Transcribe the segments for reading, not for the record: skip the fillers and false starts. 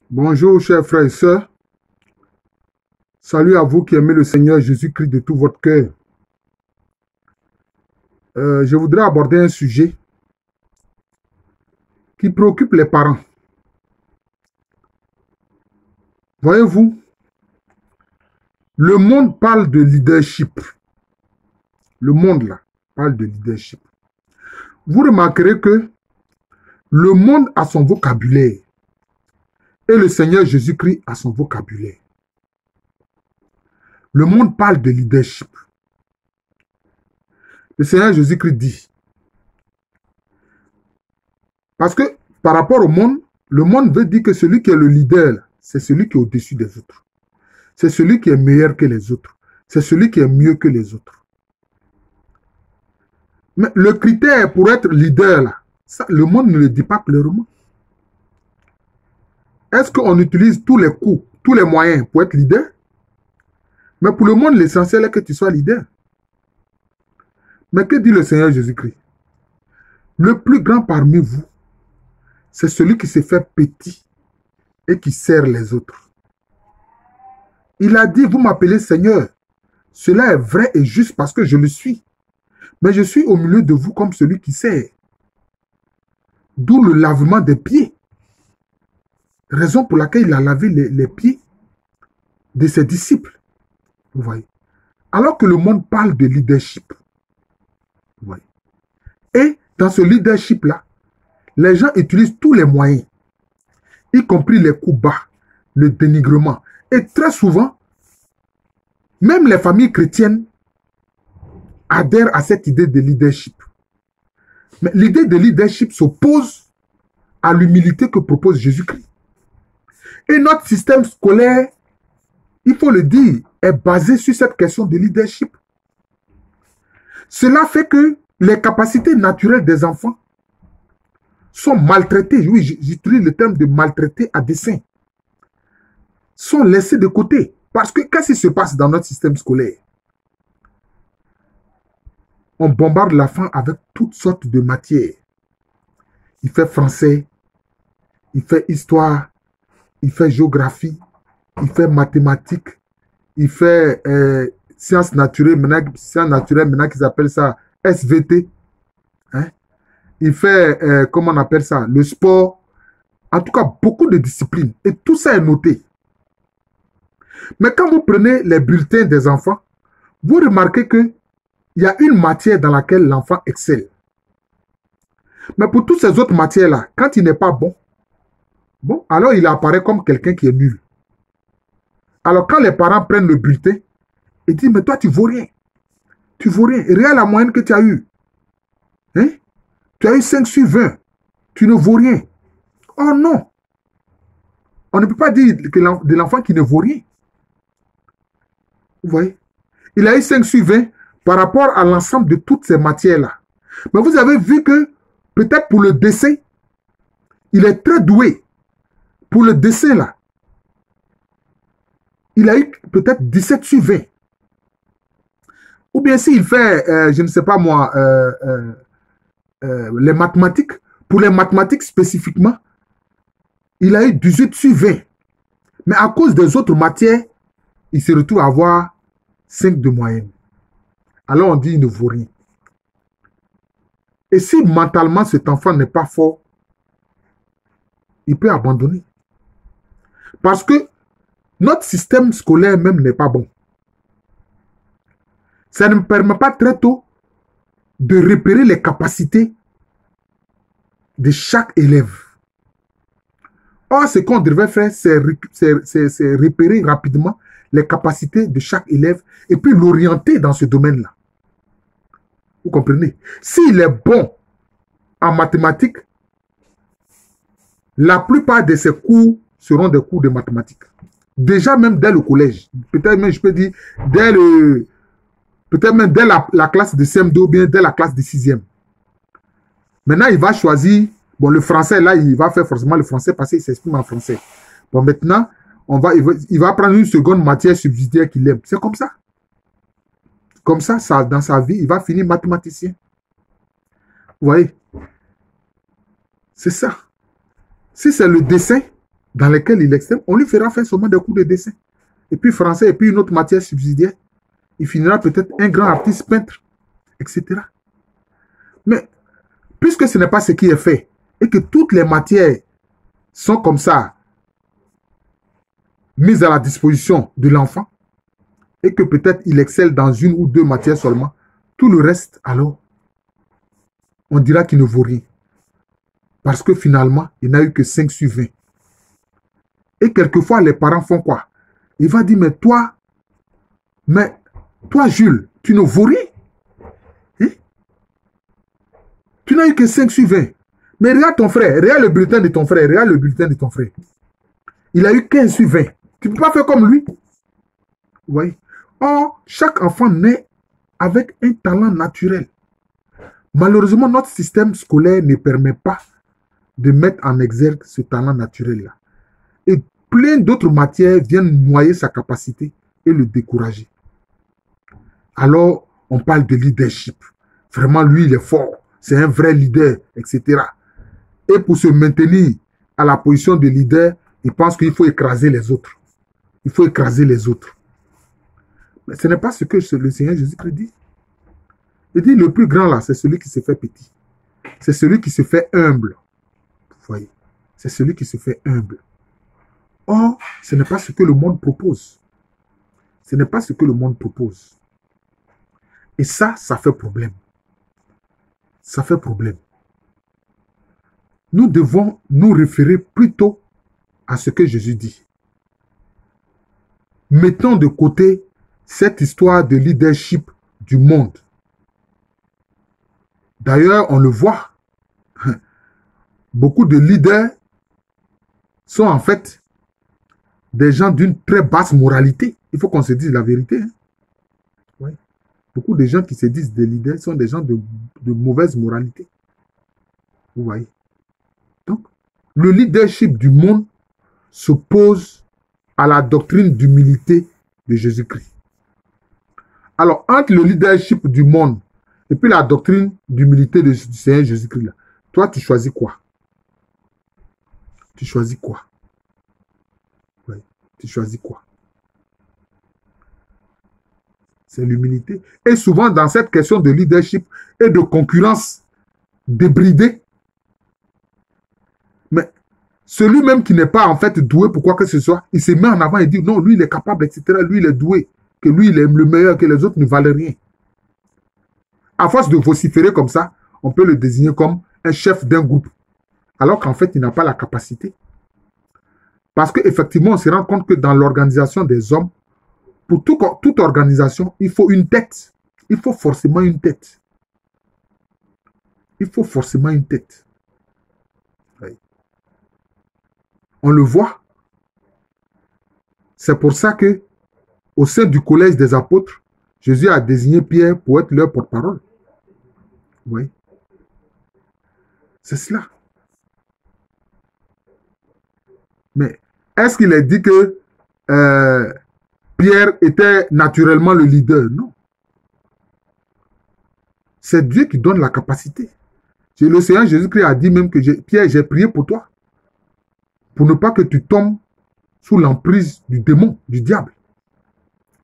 Bonjour, chers frères et sœurs. Salut à vous qui aimez le Seigneur Jésus-Christ de tout votre cœur. Je voudrais aborder un sujet qui préoccupe les parents. Voyez-vous, le monde parle de leadership. Le monde, là, parle de leadership. Vous remarquerez que le monde a son vocabulaire et le Seigneur Jésus-Christ a son vocabulaire. Le monde parle de leadership. Le Seigneur Jésus-Christ dit, parce que par rapport au monde, le monde veut dire que celui qui est le leader, c'est celui qui est au-dessus des autres. C'est celui qui est meilleur que les autres. C'est celui qui est mieux que les autres. Mais le critère pour être leader, là, ça, le monde ne le dit pas clairement. Est-ce qu'on utilise tous les coups, tous les moyens pour être leader? Mais pour le monde, l'essentiel est que tu sois leader. Mais que dit le Seigneur Jésus-Christ? Le plus grand parmi vous, c'est celui qui se fait petit et qui sert les autres. Il a dit, vous m'appelez Seigneur. Cela est vrai et juste parce que je le suis. Mais je suis au milieu de vous comme celui qui sert. D'où le lavement des pieds. Raison pour laquelle il a lavé les pieds de ses disciples. Vous voyez. Alors que le monde parle de leadership. Vous voyez. Et dans ce leadership-là, les gens utilisent tous les moyens, y compris les coups bas, le dénigrement. Et très souvent, même les familles chrétiennes adhèrent à cette idée de leadership. Mais l'idée de leadership s'oppose à l'humilité que propose Jésus-Christ. Et notre système scolaire, il faut le dire, est basé sur cette question de leadership. Cela fait que les capacités naturelles des enfants sont maltraitées, oui, j'utilise le terme de maltraiter à dessein, sont laissées de côté. Parce que qu'est-ce qui se passe dans notre système scolaire? On bombarde l'enfant avec toutes sortes de matières. Il fait français, il fait histoire, il fait géographie, il fait mathématiques, il fait sciences naturelles, maintenant qu'ils appellent ça SVT. Hein? Il fait, comment on appelle ça, le sport. En tout cas, beaucoup de disciplines. Et tout ça est noté. Mais quand vous prenez les bulletins des enfants, vous remarquez qu'il y a une matière dans laquelle l'enfant excelle. Mais pour toutes ces autres matières-là, quand il n'est pas bon, alors il apparaît comme quelqu'un qui est nul. Alors quand les parents prennent le bulletin, ils disent, mais toi, tu ne vaux rien. Tu ne vaux rien. Et regarde la moyenne que tu as eue. Hein? Tu as eu 5 sur 20. Tu ne vaux rien. Oh non. On ne peut pas dire de l'enfant qui ne vaut rien. Vous voyez? Il a eu 5 sur 20 par rapport à l'ensemble de toutes ces matières-là. Mais vous avez vu que peut-être pour le dessin, il est très doué. Pour le dessin, là, il a eu peut-être 17 sur 20. Ou bien s'il fait, je ne sais pas moi, les mathématiques, pour les mathématiques spécifiquement, il a eu 18 sur 20. Mais à cause des autres matières, il se retrouve à avoir 5 de moyenne. Alors on dit qu'il ne vaut rien. Et si mentalement cet enfant n'est pas fort, il peut abandonner. Parce que notre système scolaire même n'est pas bon. Ça ne me permet pas très tôt de repérer les capacités de chaque élève. Or, ce qu'on devrait faire, c'est repérer rapidement les capacités de chaque élève et puis l'orienter dans ce domaine-là. Vous comprenez? S'il est bon en mathématiques, la plupart de ses cours seront des cours de mathématiques. Déjà même dès le collège. Peut-être même, je peux dire, peut-être même dès la classe de CM2 ou bien dès la classe de 6e. Maintenant, il va choisir, bon, le français, là, il va faire forcément le français parce qu'il s'exprime en français. Bon, maintenant, il va prendre une seconde matière subsidiaire qu'il aime. C'est comme ça. Comme ça, dans sa vie, il va finir mathématicien. Vous voyez? C'est ça. Si c'est le dessin, dans lesquels il excelle, on lui fera faire seulement des cours de dessin. Et puis français, et puis une autre matière subsidiaire. Il finira peut-être un grand artiste peintre, etc. Mais puisque ce n'est pas ce qui est fait, et que toutes les matières sont comme ça, mises à la disposition de l'enfant, et que peut-être il excelle dans une ou deux matières seulement, tout le reste, alors, on dira qu'il ne vaut rien. Parce que finalement, il n'a eu que 5 sur 20. Et quelquefois, les parents font quoi? Il va dire, mais toi, Jules, tu ne vaux rien. Hein? Tu n'as eu que 5 sur 20. Mais regarde ton frère, regarde le bulletin de ton frère, regarde le bulletin de ton frère. Il a eu 15 sur 20. Tu ne peux pas faire comme lui. Vous voyez? Or, chaque enfant naît avec un talent naturel. Malheureusement, notre système scolaire ne permet pas de mettre en exergue ce talent naturel-là. Et plein d'autres matières viennent noyer sa capacité et le décourager. Alors, on parle de leadership. Vraiment, lui, il est fort. C'est un vrai leader, etc. Et pour se maintenir à la position de leader, il pense qu'il faut écraser les autres. Il faut écraser les autres. Mais ce n'est pas ce que le Seigneur Jésus-Christ dit. Il dit, le plus grand là, c'est celui qui se fait petit. C'est celui qui se fait humble. Vous voyez, c'est celui qui se fait humble. Or, ce n'est pas ce que le monde propose. Ce n'est pas ce que le monde propose. Et ça fait problème. Ça fait problème. Nous devons nous référer plutôt à ce que Jésus dit. Mettons de côté cette histoire de leadership du monde. D'ailleurs, on le voit. Beaucoup de leaders sont en fait des gens d'une très basse moralité. Il faut qu'on se dise la vérité. Hein? Oui. Beaucoup de gens qui se disent des leaders sont des gens de mauvaise moralité. Vous voyez. Donc, le leadership du monde s'oppose à la doctrine d'humilité de Jésus-Christ. Alors, entre le leadership du monde et puis la doctrine d'humilité du Seigneur Jésus-Christ, toi, tu choisis quoi? Tu choisis quoi? Oui, tu choisis quoi? C'est l'humilité. Et souvent, dans cette question de leadership et de concurrence débridée, mais celui même qui n'est pas en fait doué pour quoi que ce soit, il se met en avant et dit non, lui il est capable, etc. Lui il est doué, que lui il est le meilleur, que les autres ne valent rien. À force de vociférer comme ça, on peut le désigner comme un chef d'un groupe, alors qu'en fait il n'a pas la capacité. Parce qu'effectivement, on se rend compte que dans l'organisation des hommes, pour toute organisation, il faut une tête. Il faut forcément une tête. Il faut forcément une tête. Oui. On le voit. C'est pour ça que, au sein du collège des apôtres, Jésus a désigné Pierre pour être leur porte-parole. Oui. C'est cela. Mais est-ce qu'il est dit que Pierre était naturellement le leader? Non. C'est Dieu qui donne la capacité. Le Seigneur Jésus-Christ a dit même que Pierre, j'ai prié pour toi. Pour ne pas que tu tombes sous l'emprise du démon, du diable.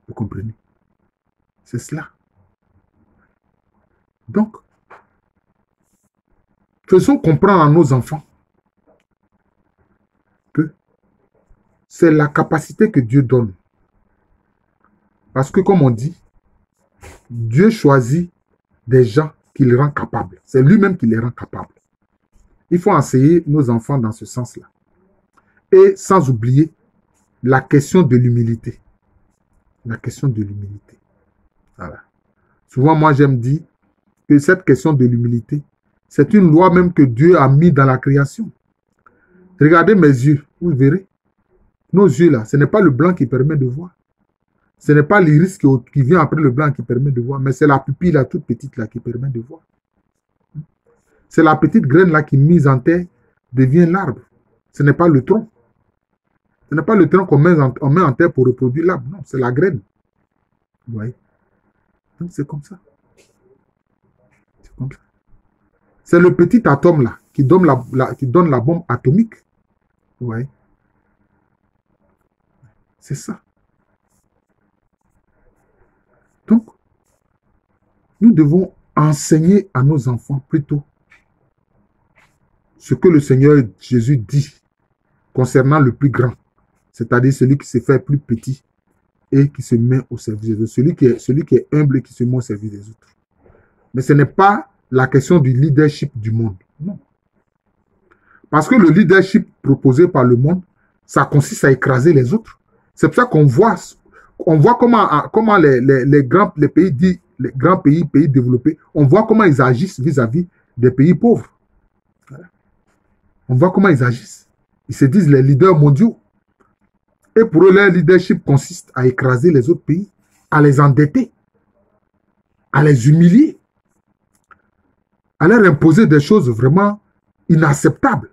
Vous comprenez? C'est cela. Donc, faisons comprendre à nos enfants que c'est la capacité que Dieu donne. Parce que comme on dit, Dieu choisit des gens qu'il rend capables. C'est lui-même qui les rend capables. Il faut enseigner nos enfants dans ce sens-là. Et sans oublier la question de l'humilité. La question de l'humilité. Voilà. Souvent, moi, j'aime dire que cette question de l'humilité, c'est une loi même que Dieu a mis dans la création. Regardez mes yeux, vous verrez. Nos yeux là, ce n'est pas le blanc qui permet de voir. Ce n'est pas l'iris qui vient après le blanc qui permet de voir, mais c'est la pupille là, toute petite là qui permet de voir. C'est la petite graine là qui, mise en terre, devient l'arbre. Ce n'est pas le tronc. Ce n'est pas le tronc qu'on met en terre pour reproduire l'arbre. Non, c'est la graine. Vous voyez? Donc c'est comme ça. C'est comme ça. C'est le petit atome là qui donne la bombe atomique. Vous voyez? C'est ça. Donc, nous devons enseigner à nos enfants plutôt ce que le Seigneur Jésus dit concernant le plus grand, c'est-à-dire celui qui se fait plus petit et qui se met au service des autres, celui qui est humble et qui se met au service des autres. Mais ce n'est pas la question du leadership du monde. Non. Parce que le leadership proposé par le monde, ça consiste à écraser les autres. C'est pour ça qu'on voit comment les grands pays développés, on voit comment ils agissent vis-à-vis des pays pauvres. Voilà. On voit comment ils agissent. Ils se disent les leaders mondiaux. Et pour eux, leur leadership consiste à écraser les autres pays, à les endetter, à les humilier, à leur imposer des choses vraiment inacceptables.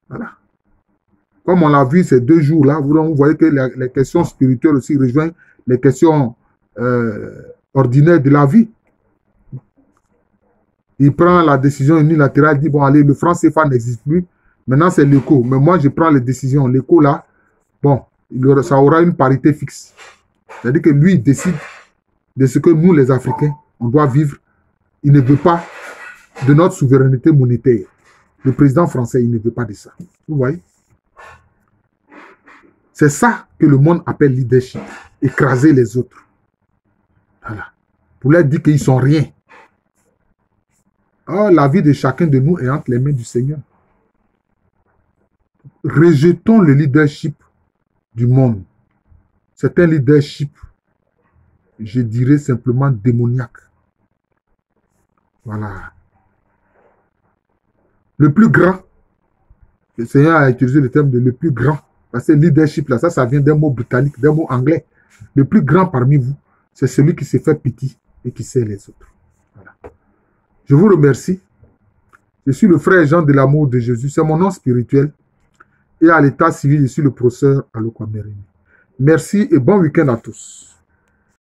Voilà. Comme on l'a vu ces 2 jours-là, vous voyez que les questions spirituelles aussi rejoignent les questions ordinaires de la vie. Il prend la décision unilatérale, il dit, bon, allez, le franc CFA n'existe plus. Maintenant, c'est l'écho. Mais moi, je prends les décisions. L'écho, là, bon, ça aura une parité fixe. C'est-à-dire que lui, il décide de ce que nous, les Africains, on doit vivre. Il ne veut pas de notre souveraineté monétaire. Le président français, il ne veut pas de ça. Vous voyez? C'est ça que le monde appelle leadership. Écraser les autres. Voilà. Pour leur dire qu'ils ne sont rien. Or, la vie de chacun de nous est entre les mains du Seigneur. Rejetons le leadership du monde. C'est un leadership, je dirais simplement démoniaque. Voilà. Le plus grand, le Seigneur a utilisé le terme de le plus grand. Parce que leadership, là, ça vient d'un mot britannique, d'un mot anglais. Le plus grand parmi vous, c'est celui qui se fait petit et qui sert les autres. Voilà. Je vous remercie. Je suis le frère Jean de l'amour de Jésus. C'est mon nom spirituel. Et à l'état civil, je suis le professeur Alokwa Meremi. Merci et bon week-end à tous.